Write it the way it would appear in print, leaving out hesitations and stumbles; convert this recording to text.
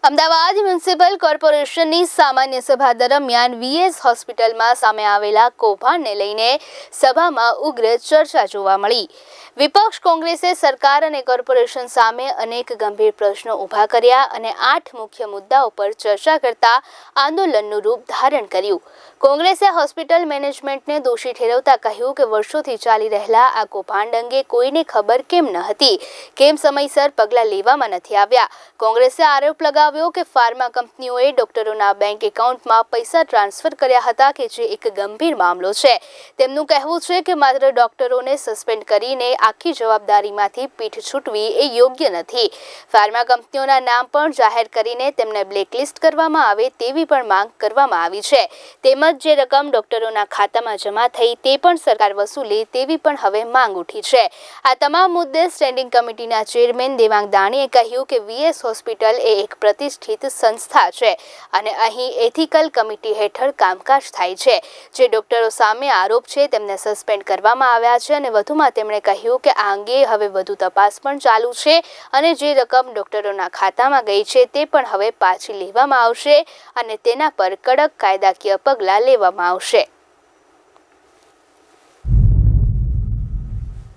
Ahmedabad municipal કોર્પોરેશનની સામાન્ય સભા દરમિયાન વીએસ હોસ્પિટલમાં સામે આવેલા કૌભાંડને લઈને સભામાં ઉગ્ર ચર્ચા જોવા મળી. વિપક્ષ કોંગ્રેસે સરકાર અને કોર્પોરેશન સામે અનેક ગંભીર પ્રશ્નો ઊભા કર્યા અને 8 મુખ્ય મુદ્દાઓ પર ચર્ચા કરતા આંદોલનનું રૂપ ધારણ કર્યું. કોંગ્રેસે હોસ્પિટલ મેનેજમેન્ટને દોષી ઠેરવતા કહ્યું કે વર્ષોથી ચાલી રહેલા આ કૌભાંડ અંગે કોઈને ખબર કેમ ન હતી, કેમ સમયસર પગલાં લેવામાં નથી આવ્યા. કોંગ્રેસે આરોપ લગાવ્યો કે ફાર્મા કંપનીઓએ ડોક્ટરોના બેંક એકાઉન્ટમાં પૈસા ટ્રાન્સફર કર્યા હતા, કે જે એક ગંભીર મામલો છે. તેમનું કહેવું છે કે માત્ર ડોક્ટરોને સસ્પેન્ડ કરીને આખી જવાબદારીમાંથી પીઠ છૂટવી એ યોગ્ય નથી. ફાર્મા કંપનીઓના નામ પણ જાહેર કરીને તેમને બ્લેકલિસ્ટ કરવામાં આવે તેવી પણ માંગ કરવામાં આવી છે. તેમજ જે રકમ ડોક્ટરોના ખાતામાં જમા થઈ તે પણ સરકાર વસૂલે તેવી પણ હવે માંગ ઉઠી છે. આ તમામ મુદ્દે સ્ટેન્ડિંગ કમિટીના ચેરમેન દેવાંગ દાણીએ કહ્યું કે વીએસ હોસ્પિટલ એ એક પ્રતિષ્ઠિત સંસ્થા છે અને અહીં એથિકલ કમિટી હેઠળ કામકાજ થાય છે. જે ડોક્ટરો સામે આરોપ છે તેમને સસ્પેન્ડ કરવામાં આવ્યા છે અને વધુમાં તેમણે કહ્યું કે આ અંગે હવે વધુ તપાસ પણ ચાલુ છે અને જે રકમ ડોક્ટરોના ખાતામાં ગઈ છે તે પણ હવે પાછી લેવામાં આવશે અને તેના પર કડક કાયદાકીય પગલાં લેવામાં આવશે.